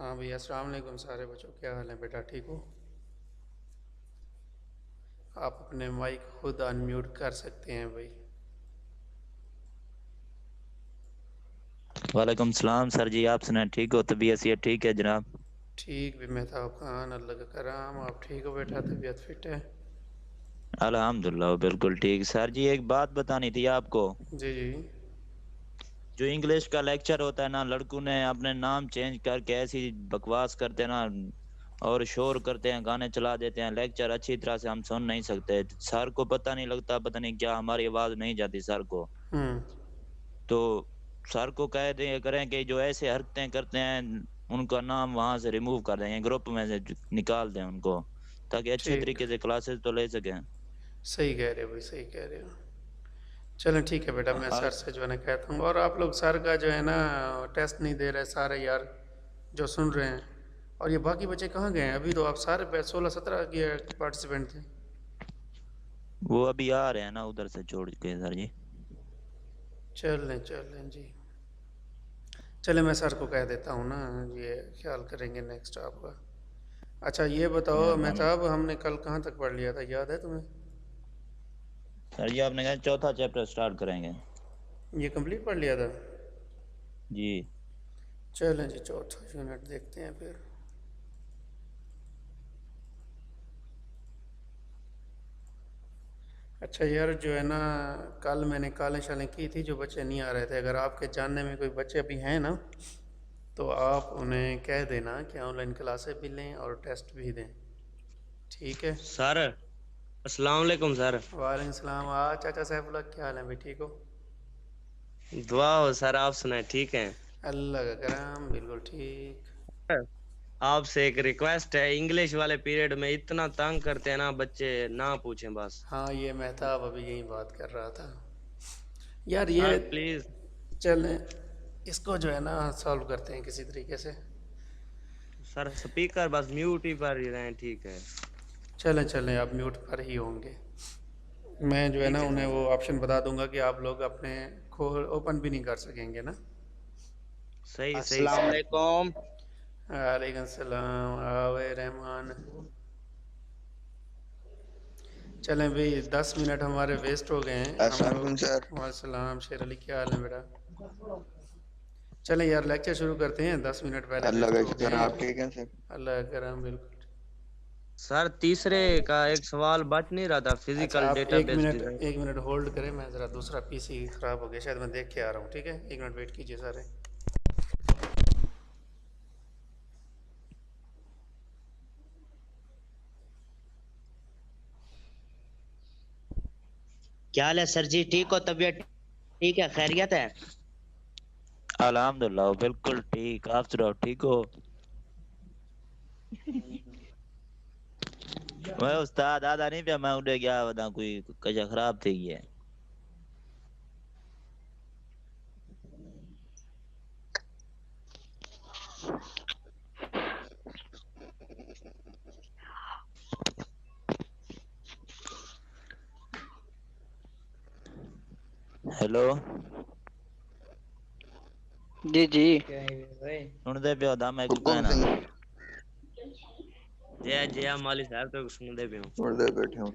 हाँ भैया, अस्सलाम वालेकुम सारे बच्चों, क्या हाल है बेटा, ठीक हो? आप अपने माइक खुद अनम्यूट कर सकते हैं भाई। वालेकुम सलाम सर जी। आप सुनाए ठीक हो? तबीयत सेहत ठीक है जनाब? ठीक भी मेहताब खान, अल्लाह का करम। आप ठीक हो बेटा, तबीयत फिट है? अल्हम्दुलिल्लाह बिल्कुल ठीक। सर जी एक बात बतानी थी आपको। जी जी। जो इंग्लिश का लेक्चर होता है ना, लड़कों ने अपने नाम चेंज करके ऐसी बकवास करते हैं ना, और शोर करते हैं, गाने चला देते हैं। लेक्चर अच्छी तरह से हम सुन नहीं सकते। सर को पता नहीं लगता, पता नहीं क्या, हमारी आवाज नहीं जाती सर को। हम्म। तो सर को कह दे करें कि जो ऐसे हरकतें करते हैं उनका नाम वहां से रिमूव कर दें, ग्रुप में से निकाल दें उनको, ताकि अच्छे ठीक। तरीके से क्लासेस तो ले सकें। सही कह रहे हो भाई, सही कह रहे हो। चलें ठीक है बेटा, मैं सर और से जो है ना कहता हूँ। और आप लोग सर का जो है ना टेस्ट नहीं दे रहे सारे यार, जो सुन रहे हैं। और ये बाकी बच्चे कहाँ गए हैं? अभी तो आप सारे 16-17 के पार्टिसिपेंट थे। वो अभी आ रहे हैं ना उधर से छोड़ के सर जी। चल लें जी। चले, मैं सर को कह देता हूँ ना, ये ख्याल करेंगे नेक्स्ट आपका। अच्छा ये बताओ मेहरबानी। मेहताब, हमने कल कहाँ तक पढ़ लिया था, याद है तुम्हें? सर जी आपने कहा चौथा चैप्टर स्टार्ट करेंगे। ये कंप्लीट पढ़ लिया था? जी। चलें जी, चौथा यूनिट देखते हैं फिर। अच्छा यार, जो है ना, कल मैंने कॉलेज शालें की थी, जो बच्चे नहीं आ रहे थे, अगर आपके जानने में कोई बच्चे अभी हैं ना, तो आप उन्हें कह देना कि ऑनलाइन क्लासेस भी लें और टेस्ट भी दें। ठीक है? सर अस्सलाम वालेकुम सर। वालेकुम सलाम। चाचा सैफुल्लाह, क्या हाल है भाई, ठीक हो? दुआ हो सर, आप सुनाए ठीक हैं? अल्लाह का करम, बिल्कुल ठीक। सर, आपसे एक रिक्वेस्ट है, इंग्लिश वाले पीरियड में इतना तंग करते हैं ना बच्चे, ना पूछें बस। हाँ, ये मेहताब अभी यही बात कर रहा था यार, ये। Sir please. चलें, इसको जो है ना सॉल्व करते हैं किसी तरीके से। सर स्पीकर बस म्यूट ही पर ही रहें, ठीक है? चलें चलें, आप म्यूट पर ही होंगे। मैं जो है ना ठीक है उन्हें सर। वो ऑप्शन बता दूंगा कि आप लोग अपने खोल ओपन भी नहीं कर सकेंगे ना। सही सही अस्सलाम सर। वालेकुम। वालेकुम सलाम, आवे रहमान। चलें भाई, 10 मिनट हमारे वेस्ट हो गए हैं, हम अस्सलाम वालेकुम लोग। सर। वालेकुम शेर अली, क्या हाल है बेटा? चलें यार, लेक्चर शुरू करते हैं, 10 मिनट पहले अल्लाह वेस्ट का हो गए शुक्र है, आप हैं। ठीक हैं सर? अल्लाह का करम, बिल्कुल। सर तीसरे का एक सवाल बच नहीं रहा था, अच्छा, फिजिकल आप एक डेटाबेस मिनट डिजाइन। एक मिनट होल्ड करें, मैं ज़रा दूसरा पीसी ख़राब हो गया शायद, मैं देख के आ रहा हूँ, ठीक है? एक मिनट वेट कीजिए सारे। क्या हाल है सर जी, ठीक हो? तबीयत ठीक है? खैरियत है? अल्हम्दुलिल्लाह बिल्कुल ठीक। आप सुनाओ ठीक हो? मैं उस्ताद आधा नहीं पिया, मैं उड़े गया बता कोई कजा खराब थी है। हेलो। जी जी। सुन दे पियो दा मैं को हुकुम कहना। सिंह। जय जय माली साहब तो सुनते भी हूँ। उड़दे बैठे हूँ।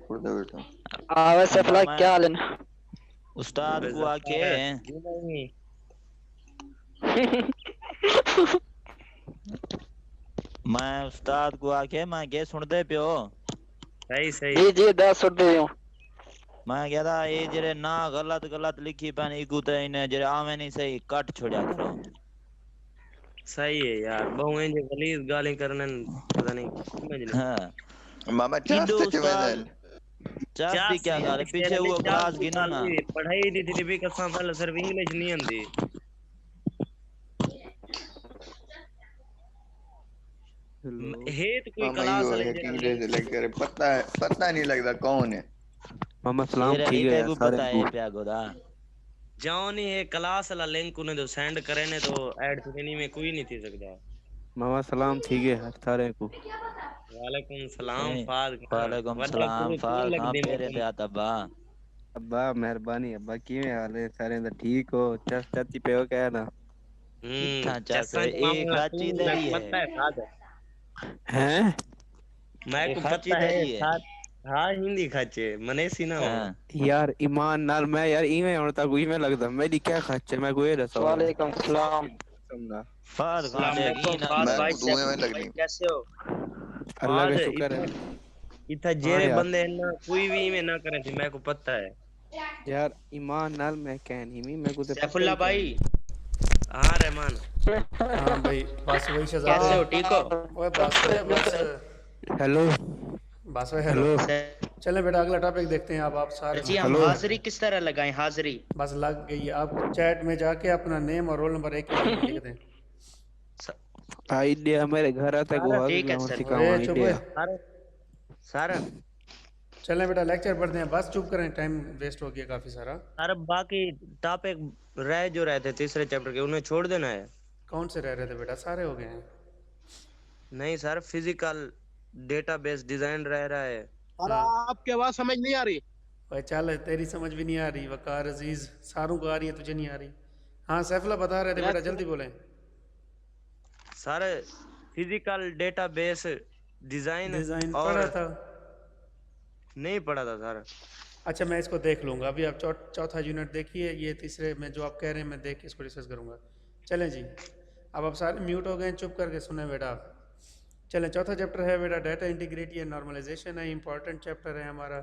वैसे दा फला मैं क्या हाल है ना? उस्ताद को आके बेजफ्तार जी नहीं। मैं उस्ताद को आके मैं के सुन दे पियो। सही सही। जी जी, 10 रुपये हूँ। मैं कह रहा ये जरे ना गलत गलत लिखी पैन इगू ते इन्हें जरे आवे नहीं सही कट छोड़ा करो। सही है यार, बहु इंज गलीज गाली करने न, पता नहीं समझ नहीं। हाँ। मामा किंडो चास्त उस्ताद चवेदन। चास चार दी क्या गाल है? शेर पीछे अली वो चार क्लास की गिनो गल ना। भी पढ़ाई दी थी भी कसम, पहले सिर्फ इंग्लिश नहीं आंदी। हेलो। है तो कोई मामा क्लास यो वाले है कि जरा इंग्लिश लिंक दे। लेक्चर पता नहीं लगता कौन है। मामा सलाम शेर ठीक अली है पे यार को सारे पता को। है प्या गोदा। जाओ नहीं है क्लास वाला लिंक उन्हें तो सेंड करे ने तो ऐड करने में कोई नहीं थी सकता। मामा सलाम ठीक है यार सारे को। वालेकुम सलाम ए फाज खां। वालेकुम वड्डा सलाम गुरु फाल तीन लग खां दी मैं पेरे तुम। पे आता बा। अब्बा मेहरबानी। अब्बा किवें हाल है सारे दा? ठीक हो? चाची पे हो क्या ना? कितना चक चस्सा है के एक मामा खाची तू इधर मैं ही को है। पता है खाद हैं? मैं एक को खाची पता इधर है ही है। खाद। हाँ हिंदी खाचे मने सी ना हो। हाँ यार ईमान नाल मैं यार इवें ਹੁਣ ਤੱਕ ਇਵੇਂ ਲੱਗਦਾ ਮੇਰੀ क्या खर्चे मैं कोई ਦੱਸੋ यार वालेकुम सलाम। समझा फार कहाँ अस्सलाम थे वालेकुम ना फाद मैं भाई, को दुए में सैफुल्ला भाई लगनी। कैसे हो? अल्लाह का फाद शुक्र है। इतना हाँ जेरे यार बंदे हैं ना कोई भी में ना करे थे मेरे को पता है। यार ईमान नाल मैं कह नहीं मी मेरे को तो पता सैफुल्ला ही कह भाई नहीं। हाँ रहमान। हाँ भाई, बस वही शहजादे। कैसे हो, ठीक हो? ओए बस हेलो बस ओए हेलो। हेलो सर चलें बेटा, अगला टॉपिक देखते हैं। आप सारे जी, हम हेलो हाजिरी किस तरह लगाएं? हाजिरी बस लग गई। आप चैट में जाके अपना नेम और रोल नंबर एक ही लाइन में लिख दें। आइडिया मेरे घर आता को सारा हाजिर ठीक है लाऊं सर। सिखाऊं ओए चुप ओए। आइडिया। सारा सारा चलें बेटा, लेक्चर पढ़ते हैं। बस चुप करें, टाइम वेस्ट हो गया काफ़ी सारा। सारा बाकी टॉपिक रह जो रहते तीसरे चैप्टर के उन्हें छोड़ देना है। कौन से रह रहे थे बेटा? सारे हो गए हैं। नहीं सर फिजिकल डेटाबेस डिजाइन रह रहा है। और हाँ आपकी आवाज समझ नहीं आ रही। भाई चल, तेरी समझ भी नहीं आ रही। वकार अजीज, सारों को आ रही है, तुझे नहीं आ रही। हाँ सैफुल्ला बता रहे थे बेटा, जल्दी बोलें। सारे फिजिकल डेटाबेस डिजाइन डिज़ाइन और पढ़ा था। नहीं पढ़ा था सर। अच्छा, मैं इसको देख लूँगा। अभी आप चौथा यूनिट देखिए। ये तीसरे में जो आप कह रहे हैं मैं देख के इसको डिस्कस करूँगा। चलें जी, अब आप सारे म्यूट हो गए, चुप करके सुने बेटा। चलें, चौथा चैप्टर है बेटा डाटा इंटीग्रिटी एंड नॉर्मलाइजेशन है। इंपॉर्टेंट चैप्टर है हमारा।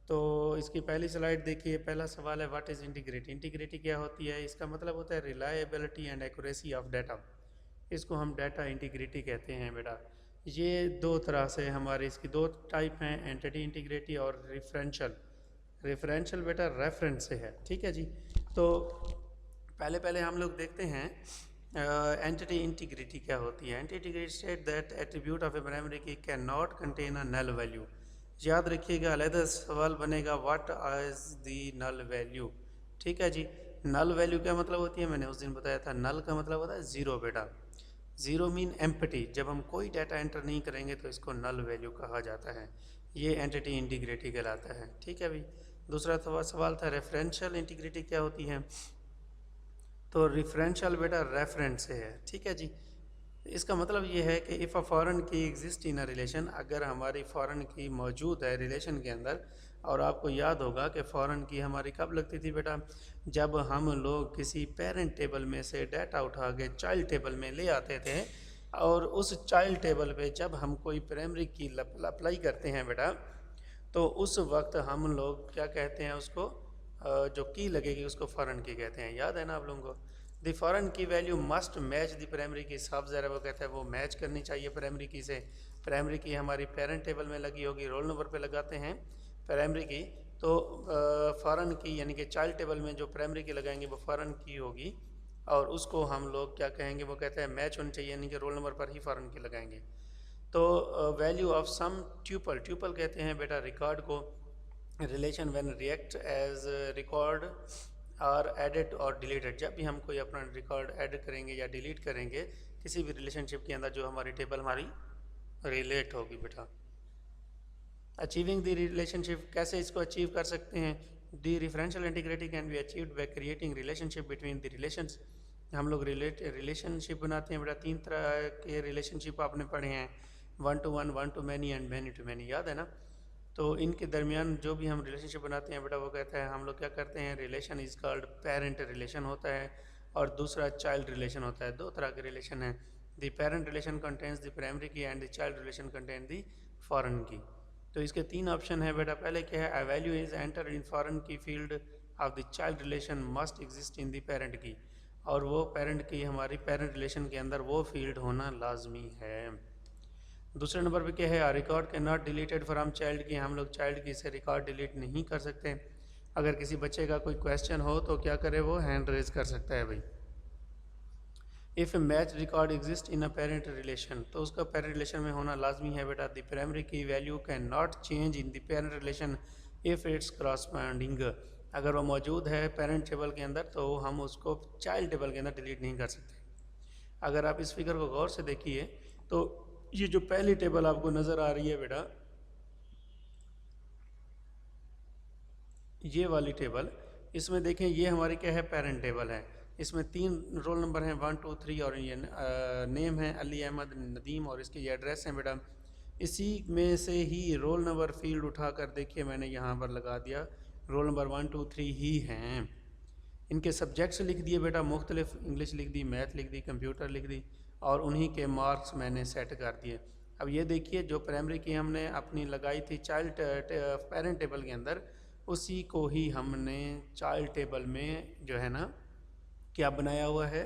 तो इसकी पहली स्लाइड देखिए। पहला सवाल है, व्हाट इज़ इंटीग्रिटी? इंटीग्रिटी क्या होती है? इसका मतलब होता है reliability and accuracy of data. इसको हम डाटा इंटीग्रिटी कहते हैं बेटा। ये दो तरह से हमारे इसकी दो टाइप हैं, एंटिटी इंटीग्रिटी और रेफरेंशियल। रेफरेंशियल बेटा रेफरेंस से है, ठीक है जी। तो पहले हम लोग देखते हैं एंटिटी इंटीग्रिटी क्या होती है। Entity integrity state that attribute of a primary key cannot contain a null value. याद रखिएगा, अलहदा सवाल बनेगा what is the null value. ठीक है जी। नल वैल्यू क्या मतलब होती है? मैंने उस दिन बताया था, नल का मतलब होता है ज़ीरो बेटा। Zero mean empty. जब हम कोई डाटा एंटर नहीं करेंगे तो इसको नल वैल्यू कहा जाता है। ये एंटिटी इंटीग्रिटी कहलाता है, ठीक है भाई। दूसरा सवाल था रेफरेंशियल इंटीग्रिटी क्या होती है? तो रेफरेंशियल बेटा रेफरेंस से है, ठीक है जी। इसका मतलब ये है कि इफ़ अ फॉरेन की एग्जिस्ट इन अ रिलेशन, अगर हमारी फॉरेन की मौजूद है रिलेशन के अंदर। और आपको याद होगा कि फॉरेन की हमारी कब लगती थी बेटा? जब हम लोग किसी पेरेंट टेबल में से डाटा उठा के चाइल्ड टेबल में ले आते थे, और उस चाइल्ड टेबल पे जब हम कोई प्राइमरी की अप्लाई करते हैं बेटा, तो उस वक्त हम लोग क्या कहते हैं उसको? जो की लगेगी उसको फॉरेन की कहते हैं। याद है ना आप लोगों को? द फॉरेन की value must match the primary की। सब ज़रा वो कहता है वो मैच करनी चाहिए प्राइमरी की से। प्राइमरी की हमारी पेरेंट टेबल में लगी होगी, रोल नंबर पे लगाते हैं प्राइमरी की, तो फॉरेन की यानी कि चाइल्ड टेबल में जो प्राइमरी की लगाएंगे वो फॉरेन की होगी, और उसको हम लोग क्या कहेंगे? वो कहते हैं मैच होनी चाहिए, यानी कि रोल नंबर पर ही फॉरेन की लगाएंगे। तो value of some tuple, tuple कहते हैं बेटा रिकॉर्ड को। Relation when react as record और एडिट और डिलीटेड। जब भी हम कोई अपना रिकॉर्ड ऐड करेंगे या डिलीट करेंगे किसी भी रिलेशनशिप के अंदर, जो हमारी टेबल हमारी रिलेट होगी बेटा। अचीविंग द रिलेशनशिप, कैसे इसको अचीव कर सकते हैं? The referential integrity can be achieved by creating relationship between the relations. हम लोग रिलेशनशिप बनाते हैं बेटा। तीन तरह के रिलेशनशिप आपने पढ़े हैं, one to one, one to many and many to many, याद है ना? तो इनके दरमियान जो भी हम रिलेशनशिप बनाते हैं बेटा, वो कहता है हम लोग क्या करते हैं? Relation is called parent relation होता है, और दूसरा चाइल्ड रिलेशन होता है। दो तरह के रिलेशन हैं। The parent relation contains the primary key and the child relation contain the foreign key. तो इसके तीन ऑप्शन है बेटा। पहले क्या है? A value is enter in foreign key field of the child relation must exist in the parent key, और वो पेरेंट की हमारी पेरेंट रिलेशन के अंदर वो फील्ड होना लाजमी है। दूसरे नंबर पे क्या है? आ रिकॉर्ड के नॉट डिलीटेड फ्रॉम चाइल्ड की। हम लोग चाइल्ड की से रिकॉर्ड डिलीट नहीं कर सकते। अगर किसी बच्चे का कोई क्वेश्चन हो तो क्या करे? वो हैंड रेज कर सकता है भाई। If match record exist in a parent relation, तो उसका पेरेंट रिलेशन में होना लाजमी है बेटा। द प्राइमरी की value can not change in the parent relation if it's corresponding. अगर वो मौजूद है पेरेंट टेबल के अंदर तो हम उसको चाइल्ड टेबल के अंदर डिलीट नहीं कर सकते। अगर आप इस फिगर को गौर से देखिए तो ये जो पहली टेबल आपको नज़र आ रही है बेटा, ये वाली टेबल, इसमें देखें ये हमारी क्या है? पेरेंट टेबल है। इसमें 3 रोल नंबर हैं 1 2 3 और ये नेम है अली अहमद नदीम और इसके ये एड्रेस हैं बेटा। इसी में से ही रोल नंबर फील्ड उठा कर देखिए मैंने यहाँ पर लगा दिया, रोल नंबर 1 2 3 ही हैं। इनके सब्जेक्ट्स लिख दिए बेटा मुख्तलिफ, इंग्लिश लिख दी, मैथ लिख दी, कंप्यूटर लिख दी और उन्हीं के मार्क्स मैंने सेट कर दिए। अब ये देखिए जो प्राइमरी की हमने अपनी लगाई थी चाइल्ड पेरेंट टेबल के अंदर, उसी को ही हमने चाइल्ड टेबल में जो है ना क्या बनाया हुआ है,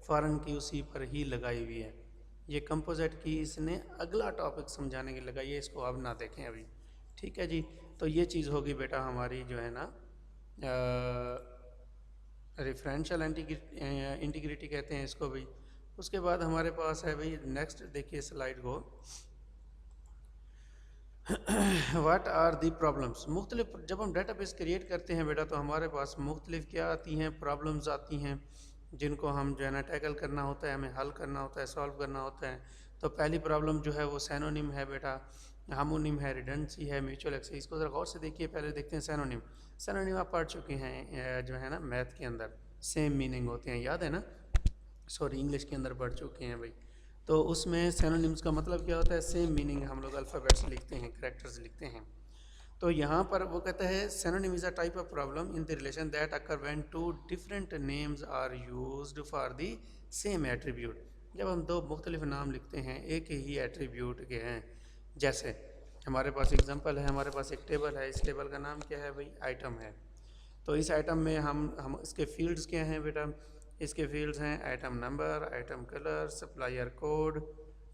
फॉरेन की उसी पर ही लगाई हुई है। ये कंपोजिट की इसने अगला टॉपिक समझाने के लगाई है, इसको अब ना देखें अभी, ठीक है जी। तो ये चीज़ होगी बेटा हमारी जो है ना रेफरेंशियल इंटीग्रिटी कहते हैं इसको भी। उसके बाद हमारे पास है भाई नेक्स्ट देखिए स्लाइड को व्हाट आर दी प्रॉब्लम्स। मुख्तलिफ जब हम डेटाबेस क्रिएट करते हैं बेटा तो हमारे पास मुख्तलिफ क्या आती हैं, प्रॉब्लम्स आती हैं जिनको हम जो है ना टैकल करना होता है, हमें हल करना होता है, सॉल्व करना होता है। तो पहली प्रॉब्लम जो है वो सैनोनिम है बेटा, हार्मोनिम है, रिडंडेंसी है, म्यूचुअल एक्सेस। इसको ज़रा गौर से देखिए, पहले देखते हैं सैनोनिम। सैनोनिम आप पढ़ चुके हैं जो है ना मैथ के अंदर, सेम मीनिंग होते हैं, याद है ना, सॉरी इंग्लिश के अंदर पढ़ चुके हैं भाई। तो उसमें सैनोनिम्स का मतलब क्या होता है, सेम मीनिंग, हम लोग अल्फ़ाबेट्स लिखते हैं, कैरेक्टर्स लिखते हैं। तो यहाँ पर वो कहता है synonym is a type of problem in the relation that occur when two different names are used for the same attribute. जब हम दो मुख्तलिफ नाम लिखते हैं एक ही एट्रीब्यूट के हैं, जैसे हमारे पास एग्जांपल है, हमारे पास एक टेबल है, इस टेबल का नाम क्या है भाई, आइटम है। तो इस आइटम में हम इसके फील्ड्स क्या हैं बेटा, इसके फील्ड्स हैं item number, item colour, supplier code,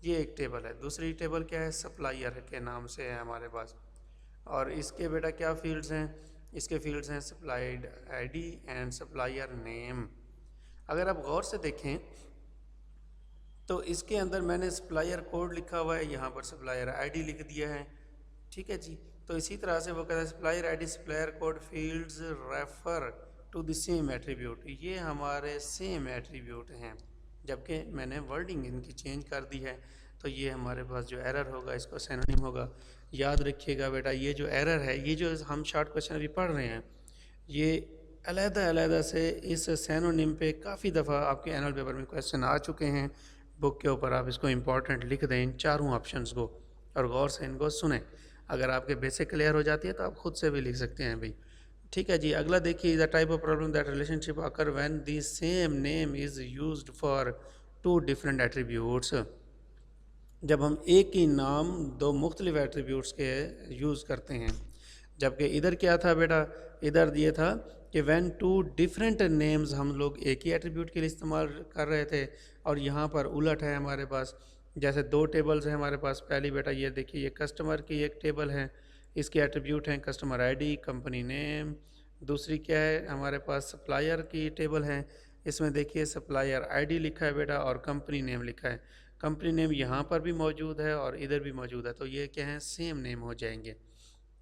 ये एक टेबल है। दूसरी टेबल क्या है, सप्लायर के नाम से है हमारे पास। और इसके बेटा क्या फील्ड्स हैं, इसके फील्ड्स हैं supplied ID and supplier name. अगर आप गौर से देखें तो इसके अंदर मैंने सप्लायर कोड लिखा हुआ है, यहाँ पर सप्लायर आईडी लिख दिया है, ठीक है जी। तो इसी तरह से वो कहता है supplier ID supplier code fields refer to the same attribute, ये हमारे सेम एट्रीब्यूट हैं, जबकि मैंने वर्डिंग इनकी चेंज कर दी है। तो ये हमारे पास जो एरर होगा इसको सैनोनिम होगा। याद रखिएगा बेटा ये जो एरर है, ये जो हम शॉर्ट क्वेश्चन अभी पढ़ रहे हैं, ये अलग-अलग से इस सैनोनिम पे काफ़ी दफ़ा आपके एनुअल पेपर में क्वेश्चन आ चुके हैं। बुक के ऊपर आप इसको इम्पॉर्टेंट लिख दें इन चारों ऑप्शंस को और गौर से इनको सुने। अगर आपके बेसिक क्लियर हो जाती है तो आप खुद से भी लिख सकते हैं भाई, ठीक है जी। अगला देखिए the type of problem that relationship occur when the same name is used for two different attributes. जब हम एक ही नाम दो मुख्तलिफ एट्रीब्यूट्स के यूज़ करते हैं, जबकि इधर क्या था बेटा, इधर ये था कि व्हेन टू डिफरेंट नेम्स, हम लोग एक ही एट्रीब्यूट के लिए इस्तेमाल कर रहे थे और यहाँ पर उलट है हमारे पास। जैसे दो टेबल्स हैं हमारे पास, पहली बेटा ये देखिए ये कस्टमर की एक टेबल है, इसके एट्रीब्यूट हैं कस्टमर आईडी, कंपनी नेम। दूसरी क्या है हमारे पास सप्लायर की टेबल है, इसमें देखिए सप्लायर आईडी लिखा है बेटा और कंपनी नेम लिखा है। कंपनी नेम यहाँ पर भी मौजूद है और इधर भी मौजूद है, तो ये क्या है सेम नेम हो जाएंगे,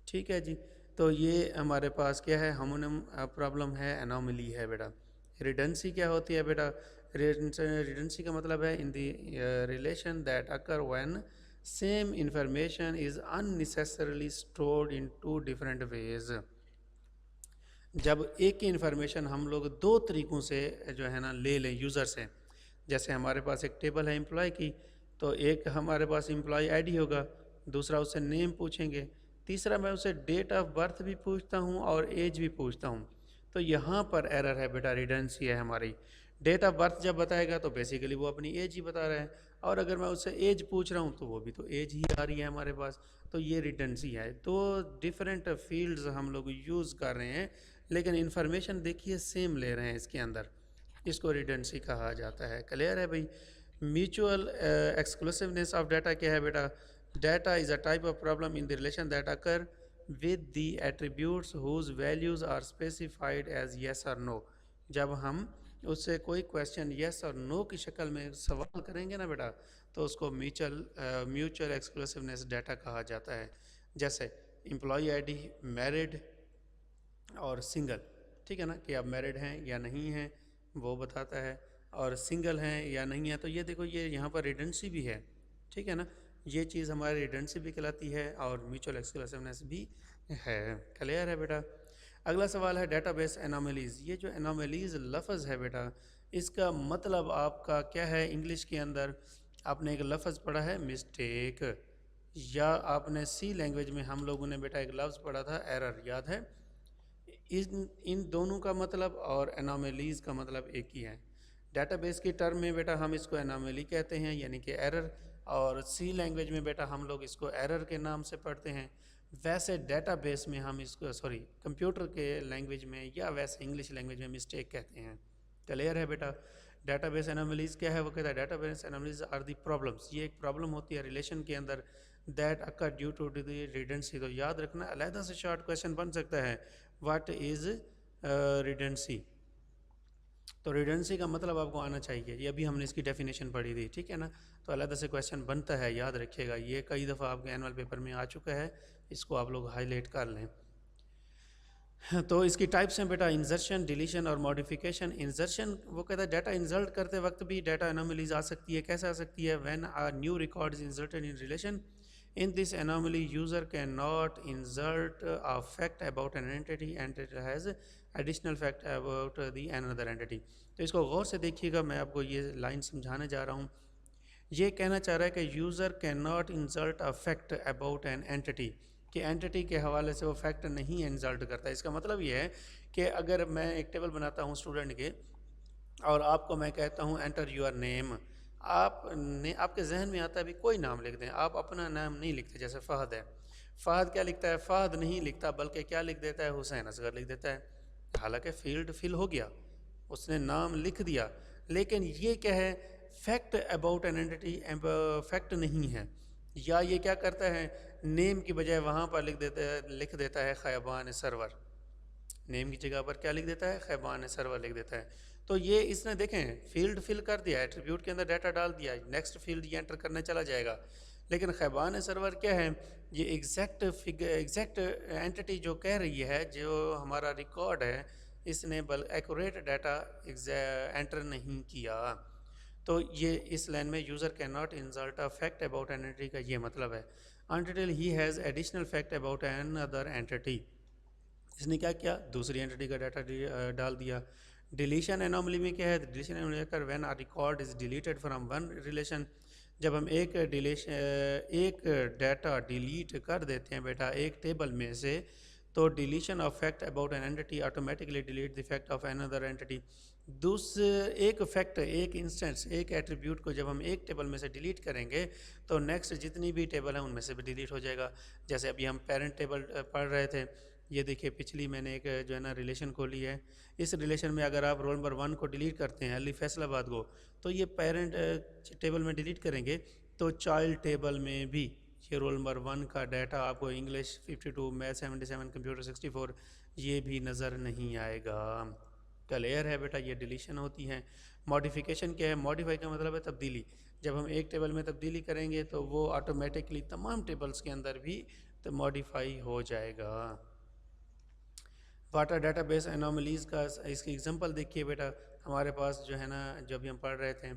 ठीक है जी। तो ये हमारे पास क्या है, होमोनिम प्रॉब्लम है, एनोमली है बेटा। रिडंडेंसी क्या होती है बेटा, रिडंडेंसी का मतलब है in the relation that occur when same information is unnecessarily stored in two different ways. जब एक ही इंफॉर्मेशन हम लोग दो तरीक़ों से जो है ना ले लें यूज़र से, जैसे हमारे पास एक टेबल है एम्प्लॉय की, तो एक हमारे पास एम्प्लॉय आईडी होगा, दूसरा उससे नेम पूछेंगे, तीसरा मैं उससे डेट ऑफ बर्थ भी पूछता हूँ और एज भी पूछता हूँ। तो यहाँ पर एरर है बेटा, रिडंडेंसी है हमारी। डेट ऑफ बर्थ जब बताएगा तो बेसिकली वो अपनी एज ही बता रहा है, और अगर मैं उससे एज पूछ रहा हूँ तो वो भी तो एज ही आ रही है हमारे पास, तो ये रिडंडेंसी है। तो डिफरेंट फील्ड्स हम लोग यूज़ कर रहे हैं लेकिन इन्फॉर्मेशन देखिए सेम ले रहे हैं इसके अंदर, इसको रिडंडेंसी कहा जाता है। क्लियर है भाई। म्यूचुअल एक्सक्लूसिवनेस ऑफ डाटा क्या है बेटा, data is a type of problem in the relation that occur with the attributes whose values are specified as yes और नो। जब हम उससे कोई क्वेश्चन येस और नो की शक्ल में सवाल करेंगे ना बेटा, तो उसको म्यूचुअल एक्सक्लूसिवनेस डाटा कहा जाता है। जैसे एम्प्लॉय आईडी, मैरिड और सिंगल, ठीक है ना, कि आप मैरिड हैं या नहीं हैं वो बताता है, और सिंगल हैं या नहीं है। तो ये देखो ये यहाँ पर रिडंडेंसी भी है, ठीक है ना, ये चीज़ हमारी रिडंडेंसी भी कहलाती है और म्यूचुअल एक्सक्लूसिवनेस भी है। क्लियर है बेटा। अगला सवाल है डेटाबेस एनोमलीज़। ये जो एनोमलीज़ लफ्ज़ है बेटा, इसका मतलब आपका क्या है? इंग्लिश के अंदर आपने एक लफ्ज़ पढ़ा है मिस्टेक, या आपने सी लैंग्वेज में हम लोगों ने बेटा एक लफ्ज़ पढ़ा था एरर, याद है? इन दोनों का मतलब और एनोमलीज़ का मतलब एक ही है। डेटाबेस की टर्म में बेटा हम इसको एनोमली कहते हैं यानी कि एरर, और सी लैंग्वेज में बेटा हम लोग इसको एरर के नाम से पढ़ते हैं। वैसे डेटाबेस में हम इसको कंप्यूटर के लैंग्वेज में या वैसे इंग्लिश लैंग्वेज में मिस्टेक कहते हैं। क्लियर है बेटा? डेटाबेस एनोमलीज़ क्या है? वो कहता है database anomalies are the problems, ये एक प्रॉब्लम होती है रिलेशन के अंदर that occur due to the redundancy. तो याद रखना, अलहदा से शॉर्ट क्वेश्चन बन सकता है, व्हाट इज़ रिडेंसी। तो रिडेंसी का मतलब आपको आना चाहिए, ये अभी हमने इसकी डेफिनेशन पढ़ी थी, ठीक है ना? तो अलग से क्वेश्चन बनता है, याद रखिएगा, ये कई दफ़ा आपके एनुअल पेपर में आ चुका है, इसको आप लोग हाईलाइट कर लें। तो इसकी टाइप्स हैं बेटा इंसर्शन, डिलीशन और मॉडिफिकेशन। इंसर्शन वो कहता है डाटा इंसर्ट करते वक्त भी डाटा एनोमलीज आ सकती है। कैसे आ सकती है? When a new record is inserted in relation, in this anomaly user cannot insert a fact about an entity and it has additional fact about the another entity। तो इसको गौर से देखिएगा, मैं आपको ये लाइन समझाने जा रहा हूँ। ये कहना चाह रहा है कि user can not insert a fact about an entity, कि एंटिटी के हवाले से वो फैक्ट नहीं इंसर्ट करता। इसका मतलब ये है कि अगर मैं एक टेबल बनाता हूँ स्टूडेंट के और आपको मैं कहता हूँ एंटर योर नेम, आपके जहन में आता है भी कोई नाम लिख दें, आप अपना नाम नहीं लिखते। जैसे फ़हद है, फ़हद क्या लिखता है? फ़हद नहीं लिखता, बल्कि क्या लिख देता है? हुसैन असगर लिख देता है। हालांकि फील्ड फिल हो गया, उसने नाम लिख दिया, लेकिन ये क्या है? Fact about an entity fact नहीं है। या ये क्या करता है? नेम की बजाय वहाँ पर लिख देता है खैबान सरवर, नेम की जगह पर क्या लिख देता है? खैबान सरवर लिख देता है। तो ये इसने देखें फील्ड फिल कर दिया, एट्रीब्यूट के अंदर डाटा डाल दिया, नेक्स्ट फील्ड ये एंटर करने चला जाएगा, लेकिन खैबान सरवर क्या है? ये एग्जैक्ट एंटिटी जो कह रही है, जो हमारा रिकॉर्ड है, इसने एक्यूरेट डाटा एंटर नहीं किया। तो ये इस लाइन में user can not insert a fact about an entity का ये मतलब है, until he has additional fact about an other entity. इसने क्या किया? दूसरी एंटिटी का डाटा डाल दिया। डिलीशन एनोमली में क्या है? डिलीशन एनोमली कर when a record is deleted from one relation, जब हम एक डाटा डिलीट कर देते हैं बेटा एक टेबल में से, तो deletion of fact about an entity automatically delete the fact of another entity. एक फैक्ट, एक इंस्टेंस, एक एट्रीब्यूट को जब हम एक टेबल में से डिलीट करेंगे तो नेक्स्ट जितनी भी टेबल है उनमें से भी डिलीट हो जाएगा। जैसे अभी हम पेरेंट टेबल पढ़ रहे थे, ये देखिए पिछली मैंने एक जो है ना रिलेशन को ली है, इस रिलेशन में अगर आप रोल नंबर 1 को डिलीट करते हैं, अली फैसलाबाद को, तो ये पेरेंट टेबल में डिलीट करेंगे तो चाइल्ड टेबल में भी ये रोल नंबर 1 का डाटा आपको इंग्लिश 52, मैथ 77, कंप्यूटर 64 ये भी नज़र नहीं आएगा। क्लियर है बेटा? ये डिलीशन होती है। मॉडिफिकेशन क्या है? मॉडिफाई का मतलब है तब्दीली। जब हम एक टेबल में तब्दीली करेंगे तो वो ऑटोमेटिकली तमाम टेबल्स के अंदर भी तो मॉडिफाई हो जाएगा। वाटर डाटाबेस एनोमलीज़ का इसकी एग्जांपल देखिए बेटा, हमारे पास जो है ना, जब भी हम पढ़ रहे थे,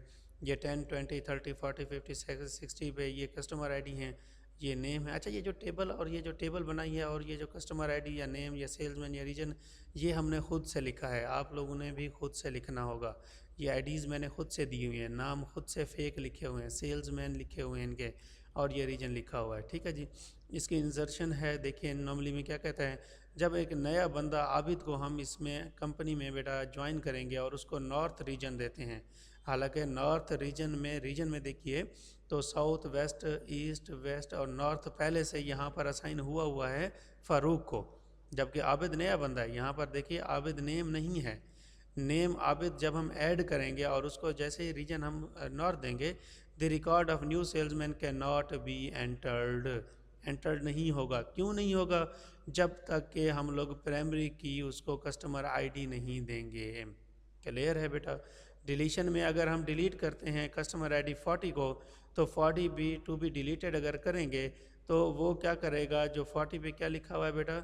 ये 10, 20, 30, 40, 50, 60 पे ये कस्टमर आईडी हैं, ये नेम है। अच्छा, ये जो टेबल और ये जो टेबल बनाई है और ये जो कस्टमर आईडी या नेम या सेल्समैन या रीजन, ये हमने ख़ुद से लिखा है, आप लोगों ने भी ख़ुद से लिखना होगा। ये आईडीज़ मैंने ख़ुद से दी हुई हैं, नाम खुद से फेक लिखे हुए हैं, सेल्समैन लिखे हुए हैं इनके, और ये रीजन लिखा हुआ है, ठीक है जी। इसकी इंसर्शन है, देखिए नॉर्मली में क्या कहता है, जब एक नया बंदा आबिद को हम इसमें कंपनी में बेटा ज्वाइन करेंगे और उसको नॉर्थ रीजन देते हैं, हालांकि नॉर्थ रीजन में देखिए तो साउथ, वेस्ट, ईस्ट, वेस्ट और नॉर्थ पहले से यहाँ पर असाइन हुआ है फ़ारूक को, जबकि आबिद नया बंदा है। यहाँ पर देखिए आबिद नेम नहीं है, नेम आबिद जब हम ऐड करेंगे और उसको जैसे ही रीजन हम नॉर्थ देंगे, the record of new salesman can not be entered नहीं होगा। क्यों नहीं होगा? जब तक कि हम लोग प्राइमरी की उसको कस्टमर आईडी नहीं देंगे। क्लियर है बेटा? डिलीशन में अगर हम डिलीट करते हैं कस्टमर आईडी 40 को, तो 40 भी टू बी डिलीटेड अगर करेंगे तो वो क्या करेगा, जो 40 पे क्या लिखा हुआ है बेटा,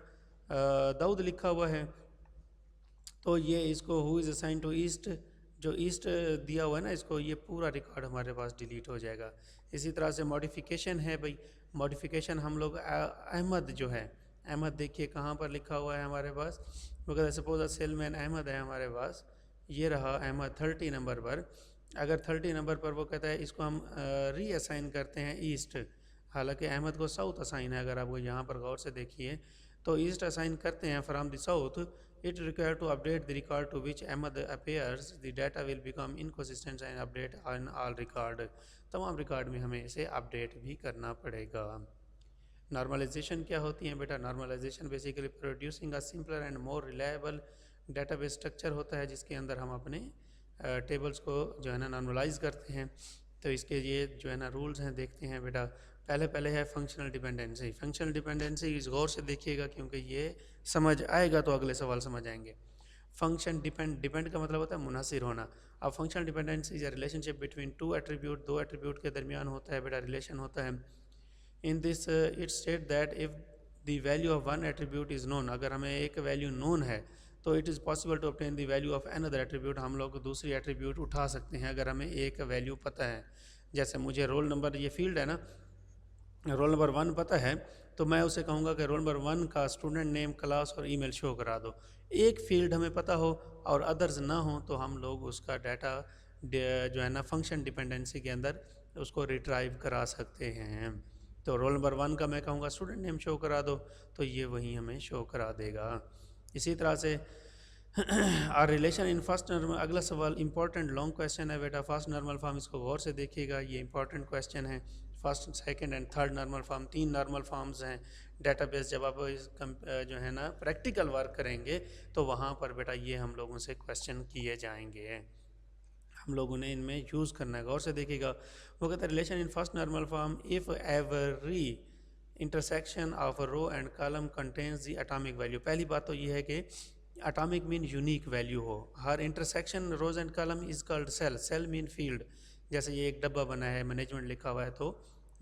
दाऊद लिखा हुआ है, तो ये इसको who is assign to east, जो ईस्ट दिया हुआ है ना इसको, ये पूरा रिकॉर्ड हमारे पास डिलीट हो जाएगा। इसी तरह से मॉडिफिकेशन है भाई, मॉडिफिकेशन हम लोग अहमद जो है, अहमद देखिए कहाँ पर लिखा हुआ है हमारे पास, मगर सपोज सेलमैन अहमद है हमारे पास, ये रहा अहमद 30 नंबर पर। अगर 30 नंबर पर वो कहता है इसको हम रीअसाइन करते हैं ईस्ट, हालांकि अहमद को साउथ असाइन है, अगर आप वो यहाँ पर गौर से देखिए तो ईस्ट असाइन करते हैं from the south, it require to update the record to which Ahmed appears the data will become inconsistent and update on all record. तमाम रिकॉर्ड में हमें इसे अपडेट भी करना पड़ेगा। नॉर्मलाइजेशन क्या होती है बेटा? Normalization basically producing a simpler and more reliable database structure होता है, जिसके अंदर हम अपने टेबल्स को जो है ना नॉर्मलाइज करते हैं। तो इसके ये जो है ना रूल्स हैं, देखते हैं बेटा। पहले है फंक्शनल डिपेंडेंसी। फंक्शनल डिपेंडेंसी इस गौर से देखिएगा, क्योंकि ये समझ आएगा तो अगले सवाल समझ आएंगे। फंक्शन डिपेंड का मतलब होता है मुनासिर होना। अब functional dependency is a relationship between two attribute, दो एट्रीब्यूट के दरमियान होता है बेटा, रिलेशन होता है। In this it state that if the value of one attribute is known, अगर हमें एक वैल्यू नोन है तो it is possible to obtain the value of another attribute, हम लोग दूसरी एट्रीब्यूट उठा सकते हैं अगर हमें एक वैल्यू पता है। जैसे मुझे रोल नंबर, ये फील्ड है ना, रोल नंबर 1 पता है, तो मैं उसे कहूँगा कि रोल नंबर 1 का स्टूडेंट नेम, क्लास और ईमेल शो करा दो। एक फील्ड हमें पता हो और अदर्स ना हो तो हम लोग उसका डाटा जो है ना फंक्शन डिपेंडेंसी के अंदर उसको रिट्राइव करा सकते हैं। तो रोल नंबर 1 का मैं कहूँगा स्टूडेंट नेम शो करा दो, तो ये वही हमें शो करा देगा। इसी तरह से R relation in first normal, अगला सवाल इंपॉर्टेंट लॉन्ग क्वेश्चन है बेटा। फर्स्ट नॉर्मल फॉर्म, इसको गौर से देखिएगा, ये इंपॉर्टेंट क्वेश्चन है। First, second and third normal form, 3 normal forms हैं डेटाबेस। जब आप जो है ना प्रैक्टिकल वर्क करेंगे तो वहाँ पर बेटा ये हम लोगों से क्वेश्चन किए जाएंगे, हम लोगों ने इनमें यूज़ करना है। गौर से देखिएगा, वो कहता है relation in first normal form if every intersection of row and column contains the atomic value. पहली बात तो ये है कि एटॉमिक मीन यूनिक वैल्यू हो। हर intersection rows and column is called cell, cell mean field. जैसे ये एक डब्बा बना है, मैनेजमेंट लिखा हुआ है, तो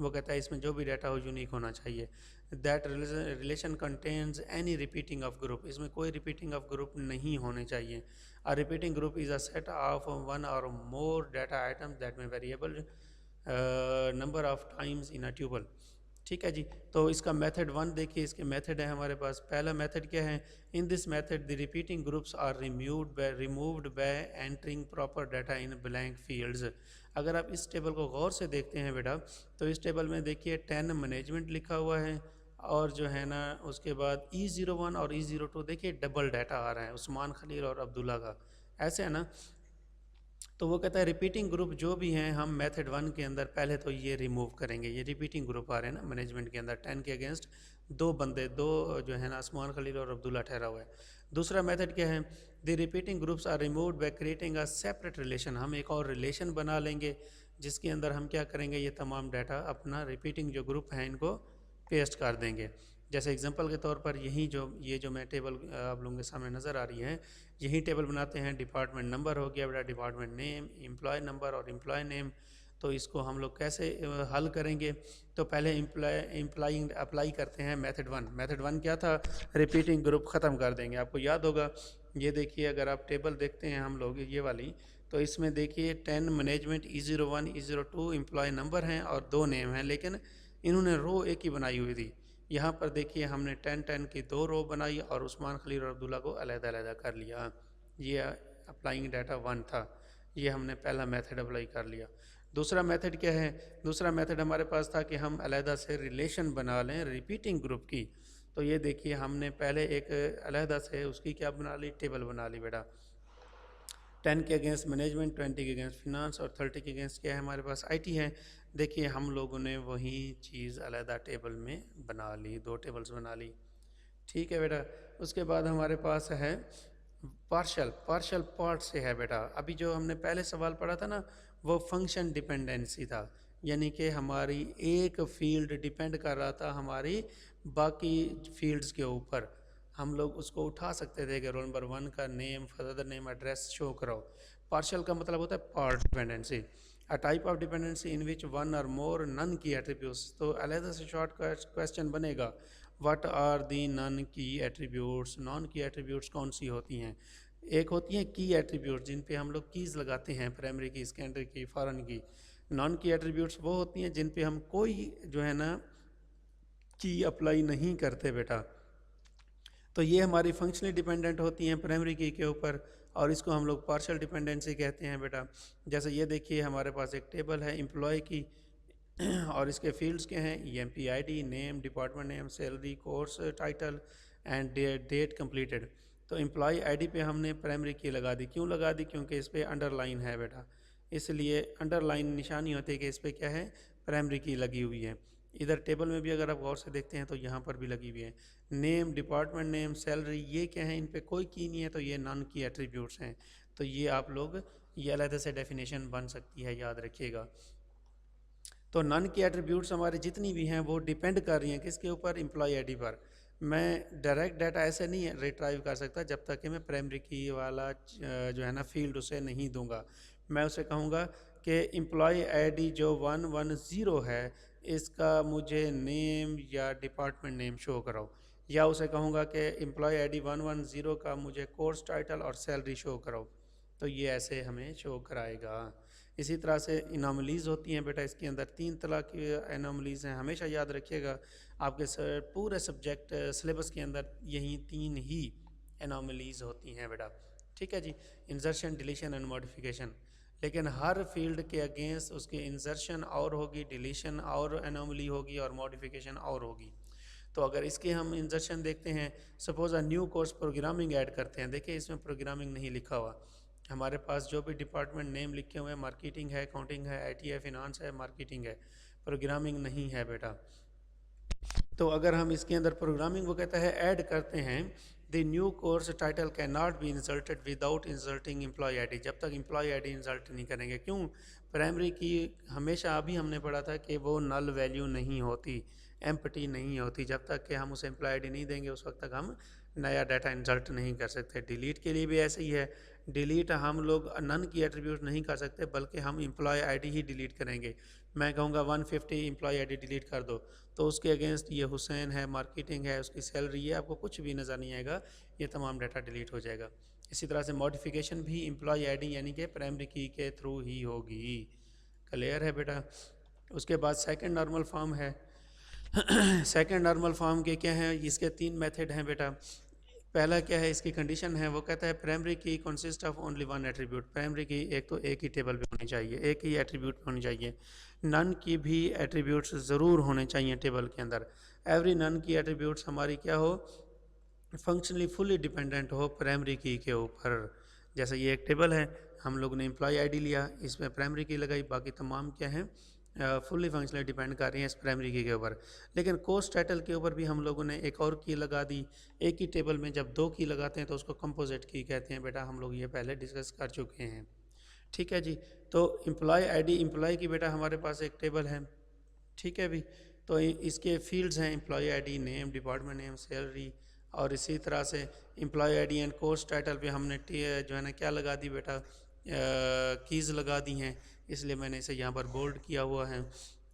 वो कहता है इसमें जो भी डाटा हो यूनिक होना चाहिए। That relation contains any repeating of group, इसमें कोई रिपीटिंग ऑफ ग्रुप नहीं होने चाहिए। A repeating group is a set of one or more data items that may variable number of times in a tuple. ठीक है जी। तो इसका method 1 देखिए, इसके मेथड है हमारे पास। पहला मेथड क्या है? In this method the repeating groups are removed by entering proper data in blank fields. अगर आप इस टेबल को गौर से देखते हैं बेटा, तो इस टेबल में देखिए 10 मैनेजमेंट लिखा हुआ है, और जो है ना उसके बाद E01 और E02 देखिए डबल डाटा आ रहा है, उस्मान खलील और अब्दुल्ला का, ऐसे है ना। तो वो कहता है रिपीटिंग ग्रुप जो भी हैं हम मेथड 1 के अंदर पहले तो ये रिमूव करेंगे। ये रिपीटिंग ग्रुप आ रहे हैं ना मैनेजमेंट के अंदर, 10 के अगेंस्ट 2 बंदे, 2 जो है ना उस्मान खलील और अब्दुल्ला ठहरा हुआ है। दूसरा मेथड क्या है? The repeating groups are removed by creating a separate relation. हम एक और रिलेशन बना लेंगे जिसके अंदर हम क्या करेंगे, ये तमाम डाटा अपना रिपीटिंग जो ग्रुप हैं इनको पेस्ट कर देंगे। जैसे एग्जांपल के तौर पर ये जो मैं टेबल आप लोगों के सामने नज़र आ रही है, यही टेबल बनाते हैं। डिपार्टमेंट नंबर हो गया बेटा, डिपार्टमेंट नेम, एम्प्लॉय नंबर और एम्प्लॉय नेम। तो इसको हम लोग कैसे हल करेंगे? तो पहले अप्लाई करते हैं मेथड 1। मेथड 1 क्या था? रिपीटिंग ग्रुप ख़त्म कर देंगे। आपको याद होगा, ये देखिए अगर आप टेबल देखते हैं हम लोग ये वाली, तो इसमें देखिए 10 management, E01 E02 employ number हैं और 2 नेम हैं, लेकिन इन्होंने रो एक ही बनाई हुई थी। यहाँ पर देखिए हमने 10 की 2 रो बनाई और उस्मान खलील और अब्दुल्ला को अलग-अलग कर लिया। ये अप्लाइंग डाटा 1 था, ये हमने पहला मेथड अप्लाई कर लिया। दूसरा मेथड क्या है? दूसरा मेथड हमारे पास था कि हम अलहदा से रिलेशन बना लें रिपीटिंग ग्रुप की। तो ये देखिए हमने पहले एक अलहदा से उसकी क्या बना ली, टेबल बना ली बेटा। 10 के अगेंस्ट मैनेजमेंट, 20 के अगेंस्ट फिनांस और 30 के अगेंस्ट क्या है हमारे पास, IT है। देखिए हम लोगों ने वही चीज़ अलहदा टेबल में बना ली, 2 टेबल्स बना ली। ठीक है बेटा। उसके बाद हमारे पास है पार्शल पार्ट से है बेटा। अभी जो हमने पहले सवाल पढ़ा था ना, वो फंक्शन डिपेंडेंसी था, यानी कि हमारी एक फील्ड डिपेंड कर रहा था हमारी बाकी फील्ड्स के ऊपर। हम लोग उसको उठा सकते थे कि रोल नंबर 1 का name, father name, address show कराओ। पार्शियल का मतलब होता है part dependency, a type of dependency in which 1 और मोर नन की एट्रीब्यूट्स। तो अलहदा से शॉर्ट क्वेश्चन बनेगा, what are the non key attributes. Non key attributes कौन सी होती हैं? एक होती हैं की एट्रीब्यूट्स जिन पे हम लोग कीज़ लगाते हैं, प्राइमरी की, सेकेंडरी की, फॉरेन की। नॉन की एट्रीब्यूट्स वो होती हैं जिन पे हम कोई जो है ना की अप्लाई नहीं करते बेटा। तो ये हमारी फंक्शनली डिपेंडेंट होती हैं प्राइमरी की के ऊपर, और इसको हम लोग पार्शियल डिपेंडेंसी कहते हैं बेटा। जैसे ये देखिए हमारे पास एक टेबल है एम्प्लॉय की और इसके फील्ड्स के हैं EMP ID, name, department name, salary, course title and date completed. तो एम्प्लॉय ID पे हमने प्राइमरी की लगा दी। क्यों लगा दी? क्योंकि इस पर अंडरलाइन है बेटा, इसलिए अंडरलाइन निशानी होती है कि इस पर क्या है, प्राइमरी की लगी हुई है। इधर टेबल में भी अगर आप गौर से देखते हैं तो यहाँ पर भी लगी हुई है। नेम, डिपार्टमेंट नेम, सैलरी, ये क्या है, इन पे कोई की नहीं है, तो ये नॉन की एट्रीब्यूट्स हैं। तो ये आप लोग ये अलग से डेफिनेशन बन सकती है, याद रखिएगा। तो नॉन की एट्रीब्यूट्स हमारी जितनी भी हैं वो डिपेंड कर रही हैं किसके ऊपर, एम्प्लॉय ID पर। मैं डायरेक्ट डाटा ऐसे नहीं रिट्राइव कर सकता जब तक कि मैं प्राइमरी की वाला जो है ना फील्ड उसे नहीं दूंगा। मैं उसे कहूँगा कि एम्प्लॉय ID जो 110 है इसका मुझे नेम या डिपार्टमेंट नेम शो कराओ, या उसे कहूँगा कि एम्प्लॉय ID 110 का मुझे कोर्स टाइटल और सैलरी शो कराओ। तो ये ऐसे हमें शो कराएगा। इसी तरह से इनामलीज़ होती हैं बेटा, इसके अंदर 3 तरह की एनामलीज़ हैं, हमेशा याद रखिएगा। आपके पूरे सब्जेक्ट सिलेबस के अंदर यही 3 ही एनामलीज़ होती हैं बेटा, ठीक है जी। Insertion, deletion and modification. लेकिन हर फील्ड के अगेंस्ट उसकी इंसर्शन और होगी, डिलीशन और एनामली होगी, और मॉडिफिकेशन और होगी। तो अगर इसके हम इंसर्शन देखते हैं, suppose new course programming add करते हैं, देखिए इसमें प्रोग्रामिंग नहीं लिखा हुआ। हमारे पास जो भी डिपार्टमेंट नेम लिखे हुए हैं, मार्केटिंग है, अकाउंटिंग है, IT है, फिनांस है, मार्केटिंग है, प्रोग्रामिंग नहीं है बेटा। तो अगर हम इसके अंदर प्रोग्रामिंग वो कहता है ऐड करते हैं, the new course title can not be inserted without inserting employee ID, जब तक एम्प्लॉय ID इंसल्ट नहीं करेंगे। क्यों? प्राइमरी की हमेशा अभी हमने पढ़ा था कि वो नल वैल्यू नहीं होती, एम्प्टी नहीं होती, जब तक कि हम उसे एम्प्लॉय ID नहीं देंगे उस वक्त तक हम नया डाटा इंसल्ट नहीं कर सकते। डिलीट के लिए भी ऐसे ही है, डिलीट हम लोग नन की एट्रीब्यूट नहीं कर सकते, बल्कि हम एम्प्लॉय ID ही डिलीट करेंगे। मैं कहूँगा 150 एम्प्लॉय ID डिलीट कर दो, तो उसके अगेंस्ट ये हुसैन है, मार्केटिंग है, उसकी सैलरी है, आपको कुछ भी नज़र नहीं आएगा, ये तमाम डाटा डिलीट हो जाएगा। इसी तरह से मॉडिफिकेशन भी एम्प्लॉय ID यानी कि प्राइमरी की के थ्रू ही होगी। क्लियर है बेटा? उसके बाद सेकंड नॉर्मल फॉर्म है। सेकंड नॉर्मल फॉर्म के क्या हैं, इसके 3 मेथड हैं बेटा। पहला क्या है, इसकी कंडीशन है, वो कहता है प्राइमरी की consist of only 1 attribute. Primary की एक ही टेबल पे होनी चाहिए, एक ही एट्रीब्यूट पे होनी चाहिए। नन की भी एट्रीब्यूट्स ज़रूर होने चाहिए टेबल के अंदर। एवरी नन की एट्रीब्यूट्स हमारी क्या हो, फंक्शनली फुली डिपेंडेंट हो प्राइमरी की के ऊपर। जैसे ये एक टेबल है, हम लोग ने एम्प्लॉय ID लिया, इसमें प्राइमरी की लगाई, बाकी तमाम क्या हैं, फुली फंक्शनली डिपेंड कर रही हैं इस प्राइमरी की के ऊपर। लेकिन कोर्स टाइटल के ऊपर भी हम लोगों ने एक और की लगा दी। एक ही टेबल में जब 2 की लगाते हैं तो उसको कंपोजिट की कहते हैं बेटा, हम लोग ये पहले डिस्कस कर चुके हैं, ठीक है जी। तो एम्प्लॉय ID, एम्प्लॉय की बेटा हमारे पास एक टेबल है, ठीक है भी। तो इसके फील्ड्स हैं employee ID, name, department name, salary, और इसी तरह से employee ID and course title पे हमने जो है ना क्या लगा दी बेटा, कीज़ लगा दी हैं, इसलिए मैंने इसे यहाँ पर बोल्ड किया हुआ है।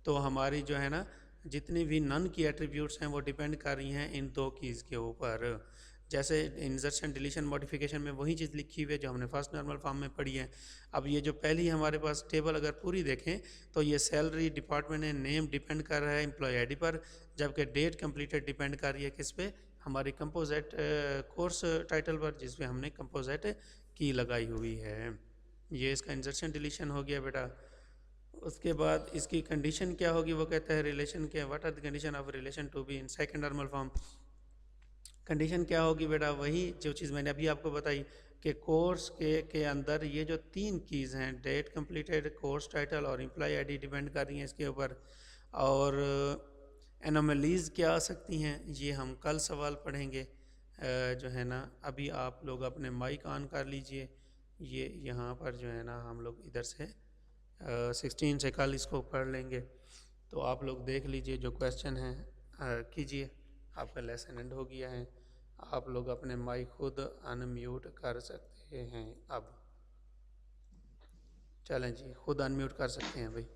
तो हमारी जो है ना जितनी भी नन की एट्रीब्यूट्स हैं वो डिपेंड कर रही हैं इन 2 कीज़ के ऊपर। जैसे इंसर्शन, डिलीशन, मॉडिफिकेशन में वही चीज़ लिखी हुई है जो हमने फर्स्ट नॉर्मल फॉर्म में पढ़ी है। अब ये जो पहली हमारे पास टेबल अगर पूरी देखें तो ये सैलरी, डिपार्टमेंट है, नेम डिपेंड कर रहा है एम्प्लॉय ID पर, जबकि डेट कंप्लीटेड डिपेंड कर रही है किस पे, हमारी कंपोजिट कोर्स टाइटल पर, जिसमें हमने कंपोजिट की लगाई हुई है। ये इसका इंसर्शन डिलीशन हो गया बेटा। उसके बाद इसकी कंडीशन क्या होगी, वो कहता है रिलेशन क्या, what are the condition of relation to be in second normal form. Condition क्या होगी बेटा, वही जो चीज़ मैंने अभी आपको बताई कि कोर्स के अंदर ये जो 3 कीज़ हैं, डेट कंप्लीटेड, कोर्स टाइटल और एम्प्लॉय ID डिपेंड कर रही हैं इसके ऊपर। और एनोमलीज़ क्या आ सकती हैं, ये हम कल सवाल पढ़ेंगे। जो है ना अभी आप लोग अपने माइक ऑन कर लीजिए, ये यहाँ पर जो है ना हम लोग इधर से 16 से कल इसको पढ़ लेंगे। तो आप लोग देख लीजिए, जो क्वेश्चन हैं कीजिए। आपका लेसन एंड हो गया है, आप लोग अपने माइक खुद अनम्यूट कर सकते हैं। अब चलें जी, खुद अनम्यूट कर सकते हैं भाई,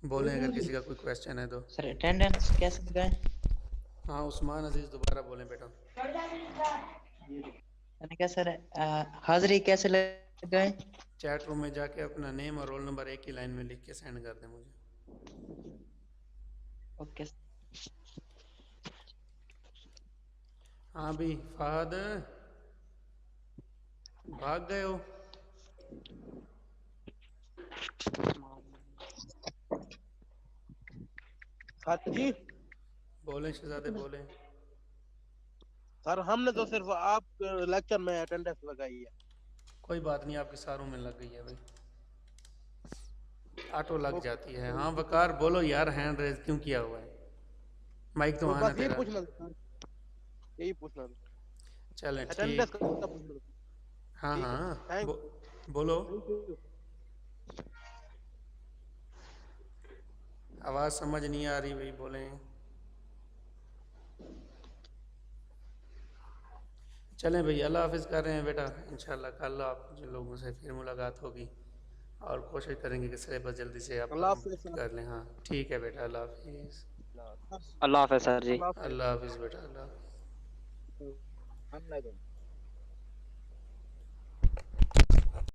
बोलें अगर किसी का कोई क्वेश्चन है तो। सर अटेंडेंस कैसे लगाएं? हाँ उस्मान अजीज़ दोबारा बोलें बेटा। मैंने कहा सर हाजिरी कैसे लगाएं? चैट रूम में जाके अपना नेम और रोल नंबर एक ही लाइन में लिख के सेंड कर दें मुझे। ओके। हाँ भी फहद, भाग गए हो? सर जी, बोले शहजादे बोले। सर हमने तो सिर्फ आप लेक्चर में अटेंडेंस लगाई है। कोई बात नहीं, आपके सारों में लग गई है भाई, ऑटो लग जाती है। हाँ वकार बोलो यार, हैंड रेज क्यों किया हुआ है? माइक तो तो आना बस यही तेरा। पूछना था सर, यही पूछना था, चलें अटेंडेंस ठीक। का पूछना था। हाँ ठीक है, हाँ थैंक बोलो। यू। आवाज़ समझ नहीं आ रही भाई, बोलें। चलें भाई, अल्लाह हाफिज़ कर रहे हैं बेटा। इंशाल्लाह कल आप जिन लोगों से फिर मुलाकात होगी और कोशिश करेंगे कि सिलेबस जल्दी से आप अल्लाह हाफिज़ सर। कर लें। हाँ ठीक है बेटा, अल्लाह हाफिज़। अल्लाह हाफिज़ सर जी। अल्लाह हाफिज़। अल्लाह हाफिज़ बेटा, अल्लाह हाफिज़। हम नहीं देंगे।